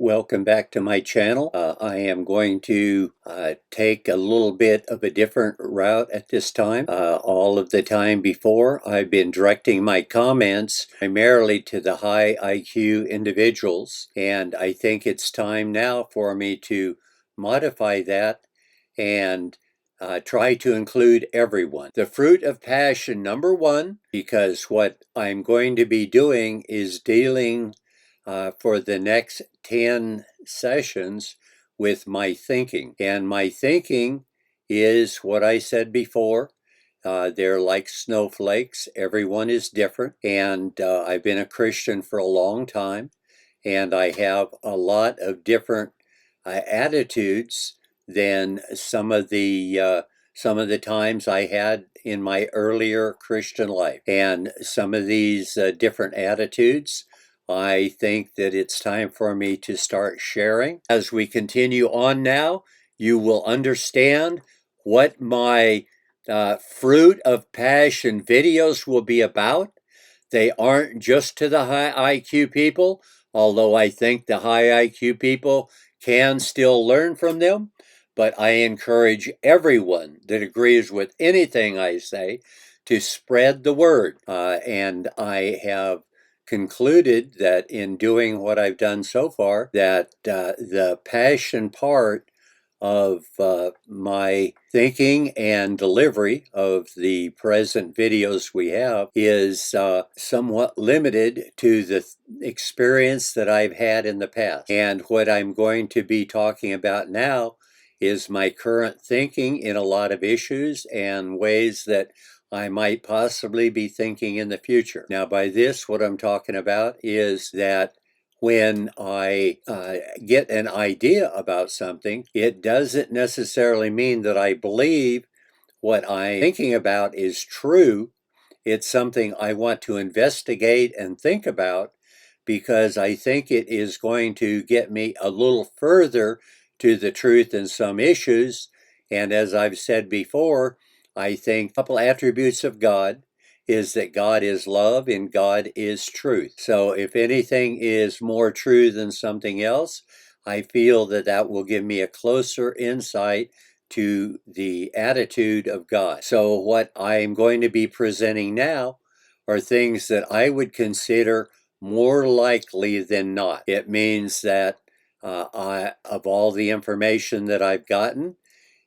Welcome back to my channel. I am going to take a little bit of a different route at this time. All of the time before, I've been directing my comments primarily to the high IQ individuals, and I think it's time now for me to modify that and try to include everyone. The fruit of passion, number one, because what I'm going to be doing is dealing for the next 10 sessions with my thinking. And my thinking is what I said before. They're like snowflakes. Everyone is different. And I've been a Christian for a long time. And I have a lot of different attitudes than some of the times I had in my earlier Christian life. And some of these different attitudes, I think that it's time for me to start sharing. As we continue on now, you will understand what my fruit of passion videos will be about. They aren't just to the high IQ people, although I think the high IQ people can still learn from them. But I encourage everyone that agrees with anything I say to spread the word. And I have concluded that in doing what I've done so far, that the passion part of my thinking and delivery of the present videos we have is somewhat limited to the experience that I've had in the past. And what I'm going to be talking about now is my current thinking in a lot of issues and ways that I might possibly be thinking in the future. Now, by this, what I'm talking about is that when I get an idea about something, it doesn't necessarily mean that I believe what I'm thinking about is true. It's something I want to investigate and think about because I think it is going to get me a little further to the truth in some issues. And as I've said before, I think a couple attributes of God is that God is love and God is truth. So if anything is more true than something else, I feel that that will give me a closer insight to the attitude of God. So what I'm going to be presenting now are things that I would consider more likely than not. It means that of all the information that I've gotten,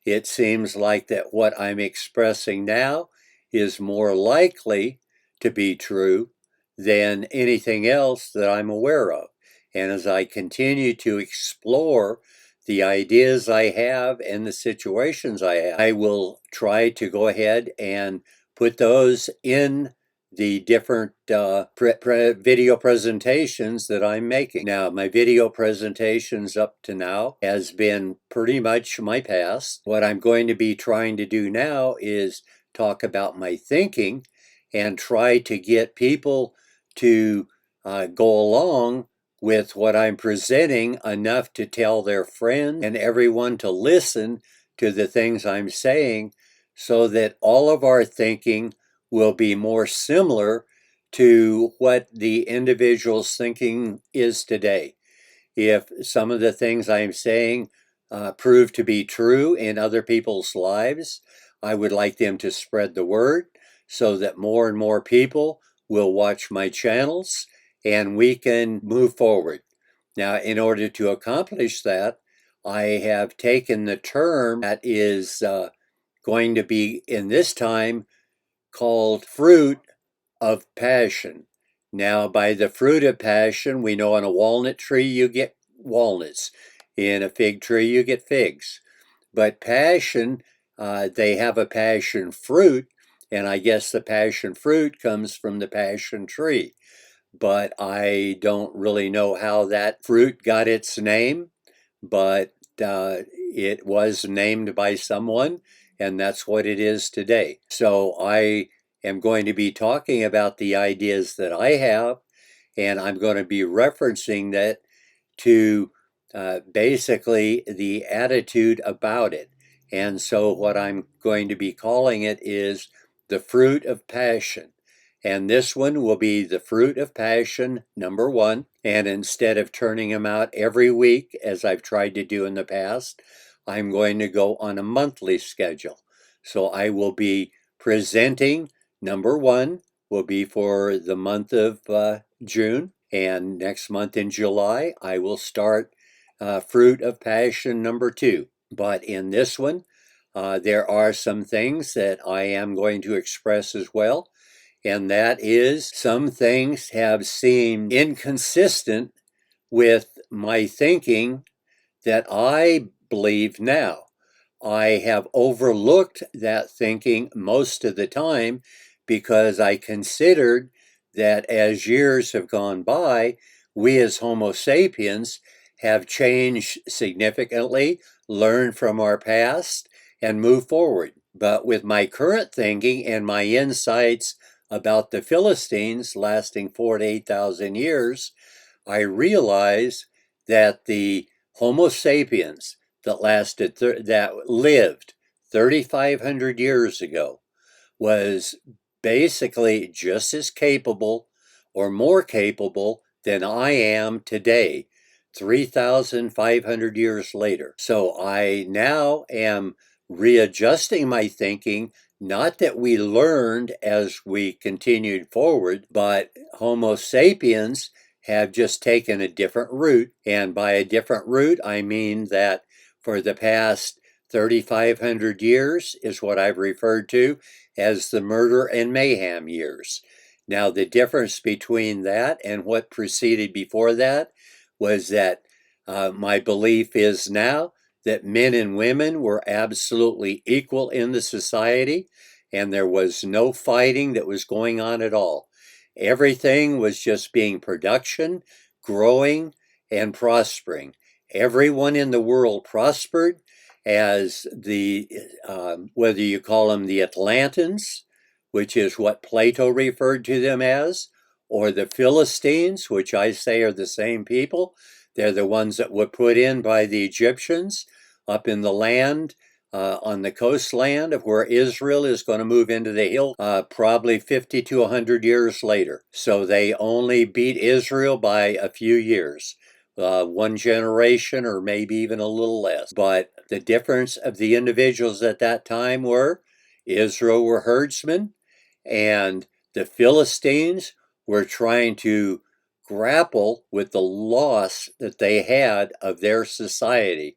it seems like that what I'm expressing now is more likely to be true than anything else that I'm aware of. And as I continue to explore the ideas I have and the situations I have, I will try to go ahead and put those in the different video presentations that I'm making. Now, my video presentations up to now has been pretty much my past. What I'm going to be trying to do now is talk about my thinking and try to get people to go along with what I'm presenting enough to tell their friends and everyone to listen to the things I'm saying so that all of our thinking will be more similar to what the individual's thinking is today. If some of the things I'm saying prove to be true in other people's lives, I would like them to spread the word so that more and more people will watch my channels and we can move forward. Now, in order to accomplish that, I have taken the term that is going to be in this time called fruit of passion. Now, by the fruit of passion, we know on a walnut tree you get walnuts. In a fig tree you get figs. But passion, they have a passion fruit, and I guess the passion fruit comes from the passion tree. But I don't really know how that fruit got its name, but it was named by someone, and that's what it is today. So I am going to be talking about the ideas that I have, and I'm going to be referencing that to basically the attitude about it. And so what I'm going to be calling it is the fruit of passion. And this one will be the fruit of passion, number 1. And instead of turning them out every week, as I've tried to do in the past, I'm going to go on a monthly schedule. So I will be presenting, number 1 will be for the month of June. And next month in July, I will start fruit of passion, number 2. But in this one, there are some things that I am going to express as well. And that is, some things have seemed inconsistent with my thinking that I believe now. I have overlooked that thinking most of the time because I considered that as years have gone by, we as Homo sapiens have changed significantly, learned from our past, and moved forward. But with my current thinking and my insights about the Philistines lasting 4 to 8,000 years, I realize that the Homo sapiens that lived 3,500 years ago was basically just as capable or more capable than I am today, 3,500 years later. So I now am readjusting my thinking, not that we learned as we continued forward, but Homo sapiens have just taken a different route. And by a different route, I mean that for the past 3,500 years is what I've referred to as the murder and mayhem years. Now, the difference between that and what preceded before that was that my belief is now that men and women were absolutely equal in the society, and there was no fighting that was going on at all. Everything was just being production, growing, and prospering. Everyone in the world prospered as whether you call them the Atlantans, which is what Plato referred to them as, or the Philistines, which I say are the same people. They're the ones that were put in by the Egyptians up in the land, on the coastland of where Israel is going to move into the hill, probably 50 to 100 years later. So they only beat Israel by a few years. One generation or maybe even a little less. But the difference of the individuals at that time were Israel were herdsmen, and the Philistines were trying to grapple with the loss that they had of their society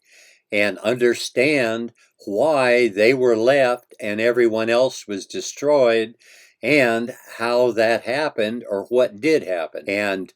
and understand why they were left and everyone else was destroyed and how that happened or what did happen. And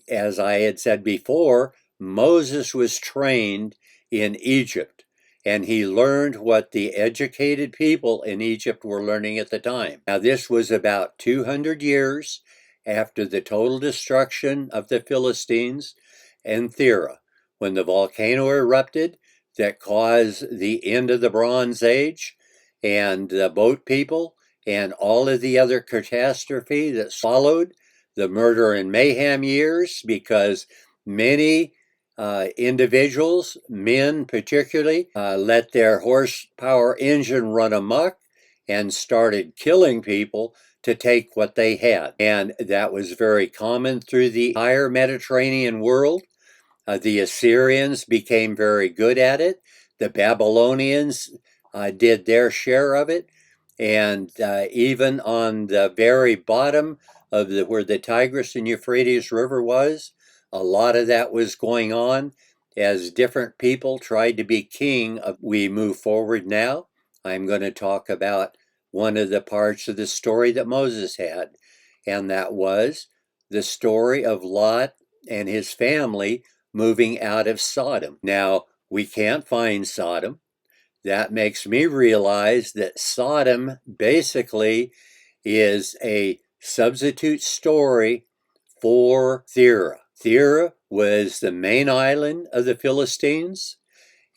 as I had said before, Moses was trained in Egypt, and he learned what the educated people in Egypt were learning at the time. Now, this was about 200 years after the total destruction of the Philistines and Thera, when the volcano erupted that caused the end of the Bronze Age, and the boat people and all of the other catastrophe that followed the murder and mayhem years, because many individuals, men particularly, let their horsepower engine run amok and started killing people to take what they had. And that was very common through the entire Mediterranean world. The Assyrians became very good at it. The Babylonians did their share of it. And even on the very bottom of where the Tigris and Euphrates River was, a lot of that was going on as different people tried to be king. We move forward now. I'm going to talk about one of the parts of the story that Moses had, and that was the story of Lot and his family moving out of Sodom. Now, we can't find Sodom. That makes me realize that Sodom basically is a substitute story for Thera. Thera was the main island of the Philistines,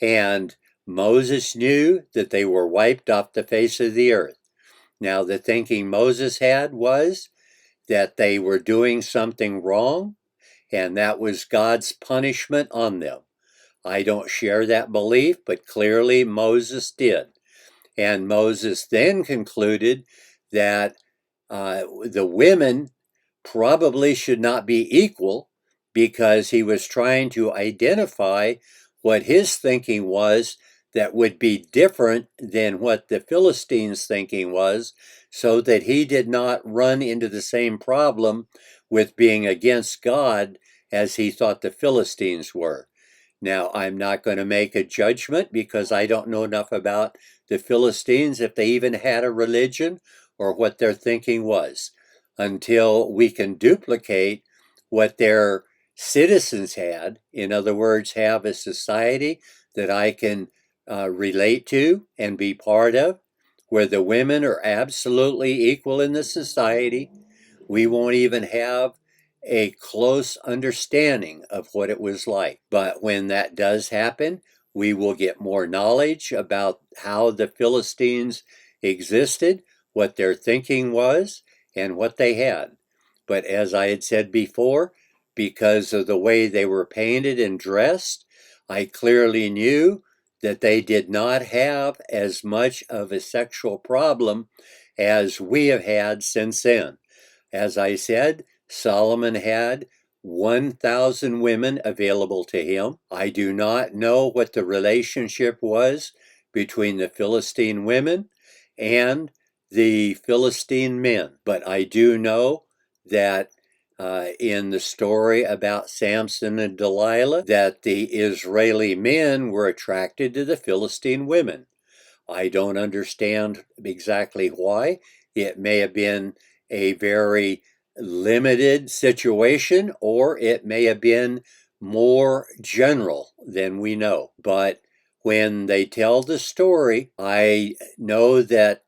and Moses knew that they were wiped off the face of the earth. Now, the thinking Moses had was that they were doing something wrong, and that was God's punishment on them. I don't share that belief, but clearly Moses did. And Moses then concluded that The women probably should not be equal because he was trying to identify what his thinking was that would be different than what the Philistines' thinking was, so that he did not run into the same problem with being against God as he thought the Philistines were. Now, I'm not going to make a judgment because I don't know enough about the Philistines, if they even had a religion or what their thinking was, until we can duplicate what their citizens had. In other words, have a society that I can relate to and be part of, where the women are absolutely equal in the society. We won't even have a close understanding of what it was like. But when that does happen, we will get more knowledge about how the Philistines existed, what their thinking was, and what they had. But as I had said before, because of the way they were painted and dressed, I clearly knew that they did not have as much of a sexual problem as we have had since then. As I said, Solomon had 1,000 women available to him. I do not know what the relationship was between the Philistine women and the Philistine men, but I do know that in the story about Samson and Delilah, that the Israeli men were attracted to the Philistine women. I don't understand exactly why. It may have been a very limited situation, or it may have been more general than we know. But when they tell the story, I know that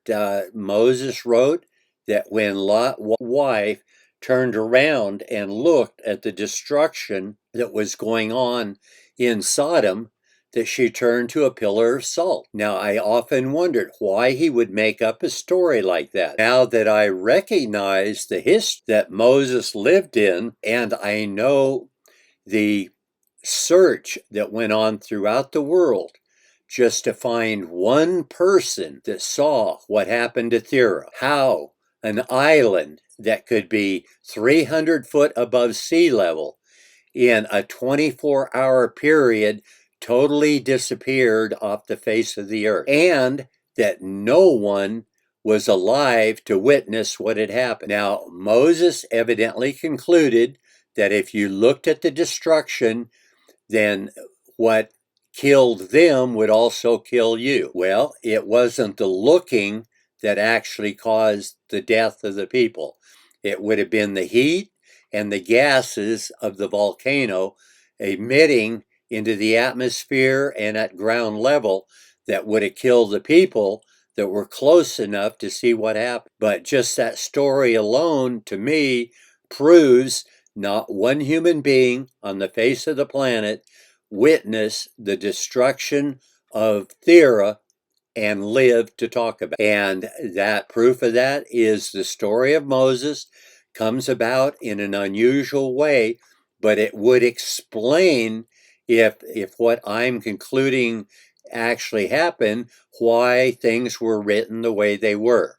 Moses wrote that when Lot's wife turned around and looked at the destruction that was going on in Sodom, that she turned to a pillar of salt. Now, I often wondered why he would make up a story like that. Now that I recognize the history that Moses lived in, and I know the search that went on throughout the world just to find one person that saw what happened to Thera, how an island that could be 300 foot above sea level in a 24-hour period totally disappeared off the face of the earth, and that no one was alive to witness what had happened. Now, Moses evidently concluded that if you looked at the destruction, then what killed them would also kill you. Well, it wasn't the looking that actually caused the death of the people. It would have been the heat and the gases of the volcano emitting into the atmosphere and at ground level that would have killed the people that were close enough to see what happened. But just that story alone, to me, proves not one human being on the face of the planet witnessed the destruction of Thera and lived to talk about it. And that proof of that is the story of Moses comes about in an unusual way, but it would explain, if what I'm concluding actually happened, why things were written the way they were.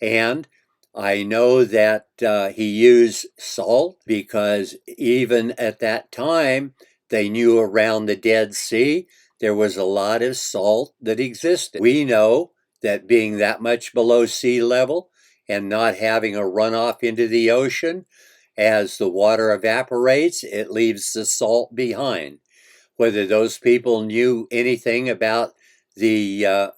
And I know that he used salt because even at that time, they knew around the Dead Sea, there was a lot of salt that existed. We know that being that much below sea level and not having a runoff into the ocean, as the water evaporates, it leaves the salt behind. Whether those people knew anything about the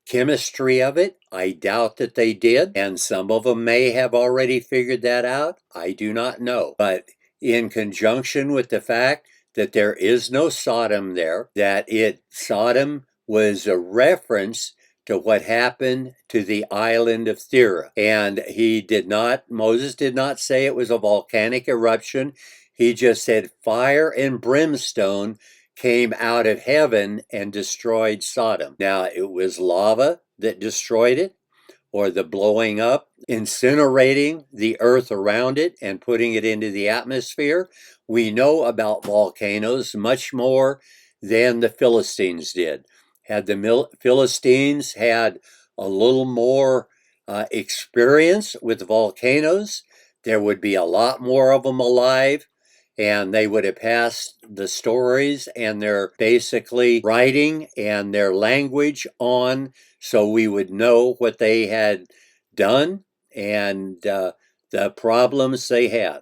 chemistry of it, I doubt that they did, and some of them may have already figured that out. I do not know. But in conjunction with the fact that there is no Sodom there, that Sodom was a reference to what happened to the island of Thera. And Moses did not say it was a volcanic eruption. He just said fire and brimstone came out of heaven and destroyed Sodom. Now, it was lava that destroyed it, or the blowing up, incinerating the earth around it and putting it into the atmosphere. We know about volcanoes much more than the Philistines did. Had the Philistines had a little more experience with volcanoes, there would be a lot more of them alive, and they would have passed the stories and their basically writing and their language on, so we would know what they had done and the problems they had.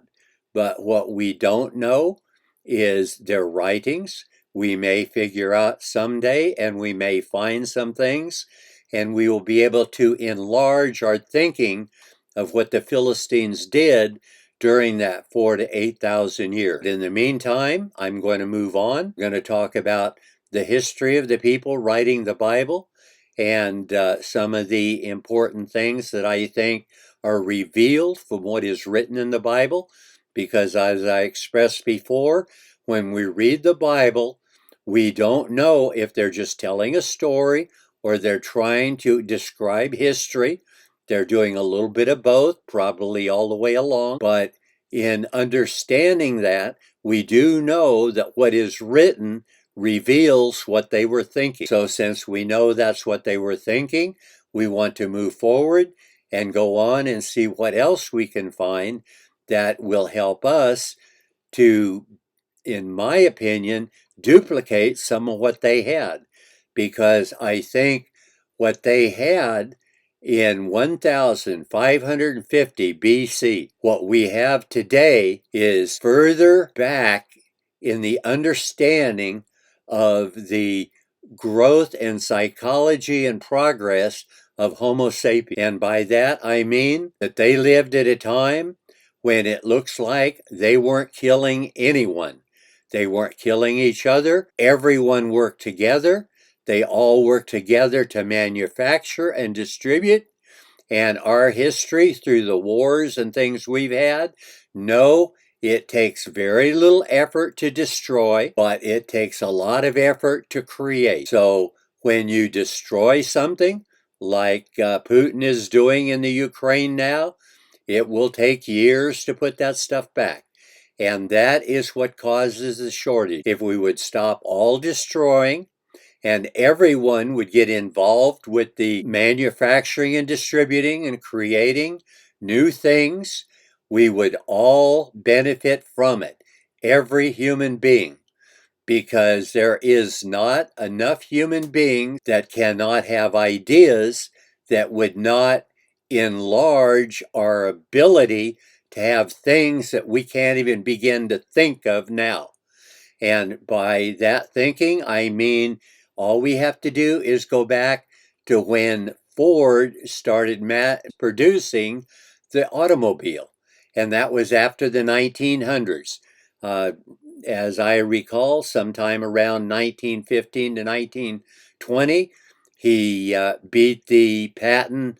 But what we don't know is their writings. We may figure out someday, and we may find some things, and we will be able to enlarge our thinking of what the Philistines did during that 4,000 to 8,000 years. In the meantime, I'm going to move on. I'm going to talk about the history of the people writing the Bible and some of the important things that I think are revealed from what is written in the Bible. Because as I expressed before, when we read the Bible, we don't know if they're just telling a story or they're trying to describe history. They're doing a little bit of both, probably all the way along. But in understanding that, we do know that what is written reveals what they were thinking. So since we know that's what they were thinking, we want to move forward and go on and see what else we can find that will help us to, in my opinion, duplicate some of what they had. Because I think what they had in 1550 BC, what we have today is further back in the understanding of the growth and psychology and progress of Homo sapiens. And by that I mean that they lived at a time when it looks like they weren't killing anyone. They weren't killing each other. Everyone worked together. They all worked together to manufacture and distribute. And our history through the wars and things we've had, no, it takes very little effort to destroy, but it takes a lot of effort to create. So when you destroy something, like Putin is doing in the Ukraine now, it will take years to put that stuff back. And that is what causes the shortage. If we would stop all destroying and everyone would get involved with the manufacturing and distributing and creating new things, we would all benefit from it. Every human being. Because there is not enough human beings that cannot have ideas that would not enlarge our ability to have things that we can't even begin to think of now. And by that thinking, I mean all we have to do is go back to when Ford started producing the automobile. And that was after the 1900s. Uh, as I recall, sometime around 1915 to 1920, he beat the patent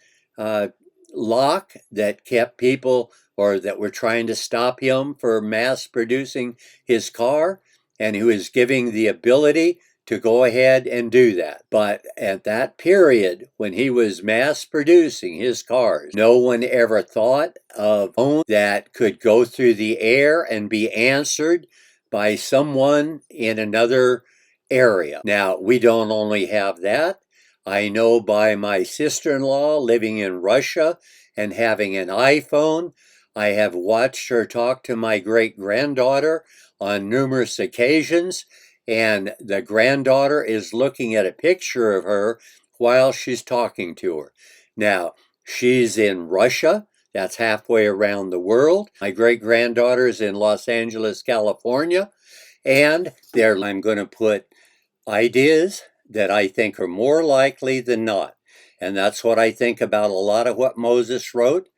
lock that kept people, or that were trying to stop him for mass producing his car, and who is giving the ability to go ahead and do that. But at that period, when he was mass producing his cars, no one ever thought of phone that could go through the air and be answered by someone in another area. Now, we don't only have that. I know by my sister-in-law living in Russia and having an iPhone, I have watched her talk to my great-granddaughter on numerous occasions, and the granddaughter is looking at a picture of her while she's talking to her. Now, she's in Russia. That's halfway around the world. My great-granddaughter is in Los Angeles, California, and there I'm going to put ideas that I think are more likely than not. And that's what I think about a lot of what Moses wrote.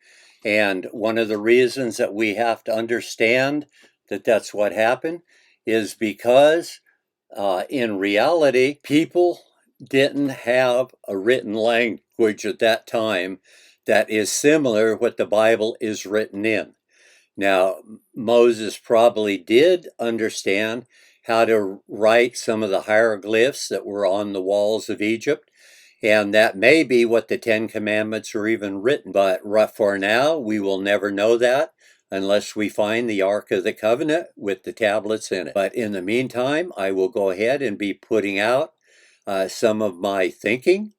And one of the reasons that we have to understand that that's what happened is because in reality, people didn't have a written language at that time that is similar what the Bible is written in. Now, Moses probably did understand how to write some of the hieroglyphs that were on the walls of Egypt, and that may be what the Ten Commandments are even written. But for now, we will never know that unless we find the Ark of the Covenant with the tablets in it. But in the meantime, I will go ahead and be putting out some of my thinking,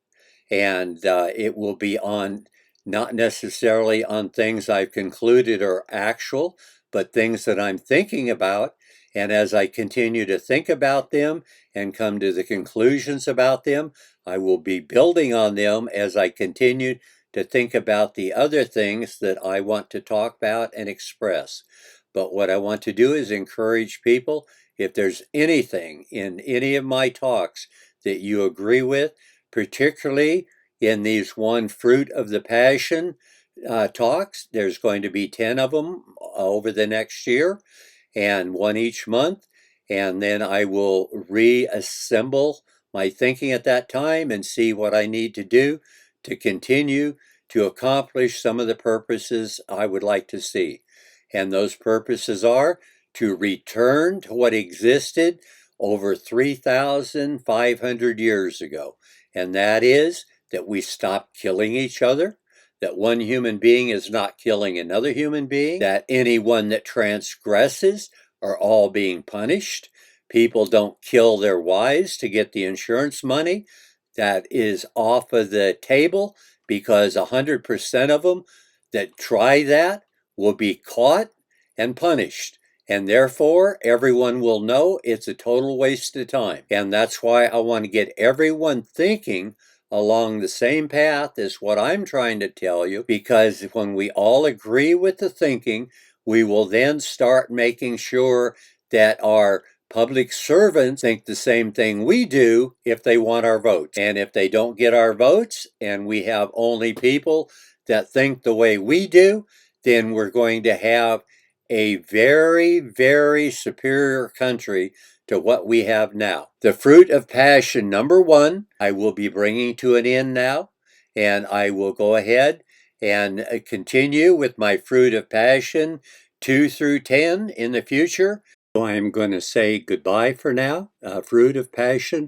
and it will be on not necessarily on things I've concluded are actual, but things that I'm thinking about. And as I continue to think about them and come to the conclusions about them, I will be building on them as I continue to think about the other things that I want to talk about and express. But what I want to do is encourage people, if there's anything in any of my talks that you agree with, particularly in these one fruit of the passion talks, there's going to be 10 of them over the next year, and one each month. And then I will reassemble my thinking at that time and see what I need to do to continue to accomplish some of the purposes I would like to see. And those purposes are to return to what existed over 3,500 years ago. And that is that we stop killing each other, that one human being is not killing another human being, that anyone that transgresses are all being punished. People don't kill their wives to get the insurance money. That is off of the table because 100% of them that try that will be caught and punished. And therefore, everyone will know it's a total waste of time. And that's why I want to get everyone thinking along the same path as what I'm trying to tell you, because when we all agree with the thinking, we will then start making sure that our public servants think the same thing we do if they want our votes. And if they don't get our votes and we have only people that think the way we do, then we're going to have a very, very superior country to what we have now. The fruit of passion, number one, I will be bringing to an end now, and I will go ahead and continue with my fruit of passion 2 through 10 in the future. So I'm going to say goodbye for now. Fruit of passion